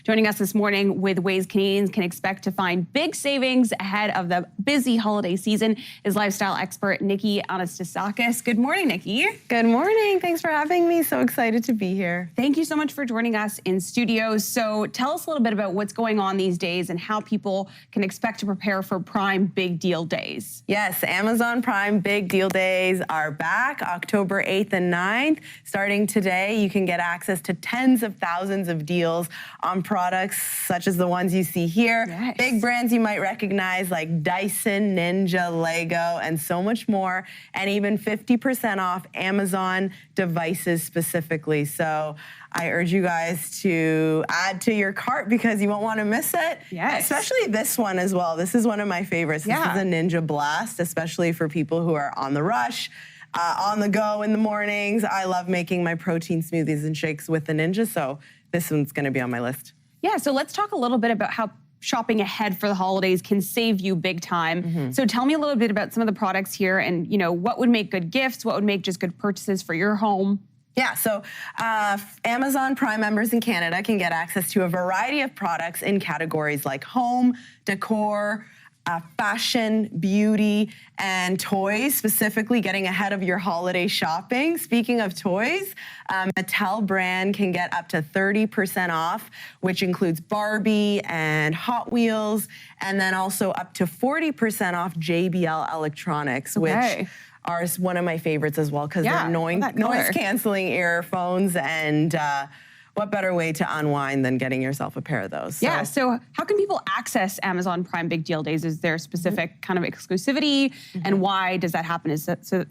Joining us this morning with ways Canadians can expect to find big savings ahead of the busy holiday season is lifestyle expert Niki Anastasakis. Good morning, Niki. Good morning. Thanks for having me. So excited to be here. Thank you so much for joining us in studio. So tell us a little bit about what's going on these days and how people can expect to prepare for Prime Big Deal Days. Yes, Amazon Prime Big Deal Days are back October 8th and 9th. Starting today, you can get access to tens of thousands of deals on products such as the ones you see here. Yes. Big brands you might recognize like Dyson, Ninja, Lego, and so much more. And even 50% off Amazon devices specifically. So I urge you guys to add to your cart because you won't want to miss it. Yes. Especially this one as well. This is one of my favorites. This is a Ninja Blast, especially for people who are on the rush, on the go in the mornings. I love making my protein smoothies and shakes with the Ninja, so this one's going to be on my list. Yeah, so let's talk a little bit about how shopping ahead for the holidays can save you big time. So tell me a little bit about some of the products here and, you know, what would make good gifts, what would make just good purchases for your home. Yeah, so Amazon Prime members in Canada can get access to a variety of products in categories like home, decor, fashion, beauty, and toys, specifically getting ahead of your holiday shopping. Speaking of toys, Mattel brand can get up to 30% off, which includes Barbie and Hot Wheels, and then also up to 40% off JBL electronics, which are one of my favorites as well because they're noise-canceling earphones, and what better way to unwind than getting yourself a pair of those? So. Yeah, so how can people access Amazon Prime Big Deal Days? Is there specific kind of exclusivity, and why does that happen? Is that so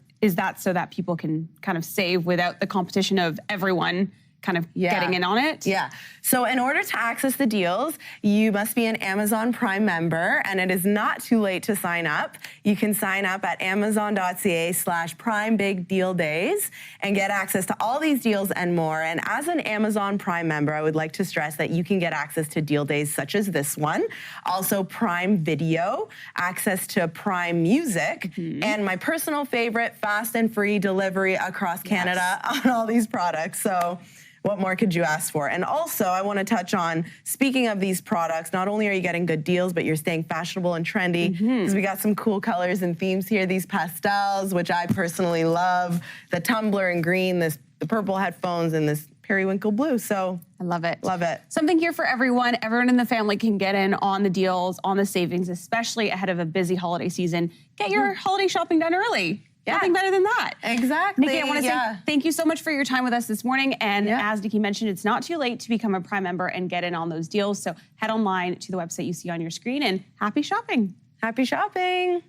that people can kind of save without the competition of everyone kind of getting in on it? Yeah. So in order to access the deals, you must be an Amazon Prime member, and it is not too late to sign up. You can sign up at amazon.ca/Prime Big Deal Days and get access to all these deals and more. And as an Amazon Prime member, I would like to stress that you can get access to deal days such as this one, also Prime Video, access to Prime Music, and my personal favorite, fast and free delivery across Canada on all these products. So what more could you ask for? And also, I want to touch on, speaking of these products, not only are you getting good deals, but you're staying fashionable and trendy, because we got some cool colors and themes here. These pastels, which I personally love, the tumbler in green, the purple headphones, and this periwinkle blue. So I love it. Love it. Something here for everyone. Everyone in the family can get in on the deals, on the savings, especially ahead of a busy holiday season. Get your holiday shopping done early. Nothing better than that. Exactly. Niki, I want to say thank you so much for your time with us this morning. And as Niki mentioned, it's not too late to become a Prime member and get in on those deals. So head online to the website you see on your screen, and happy shopping. Happy shopping.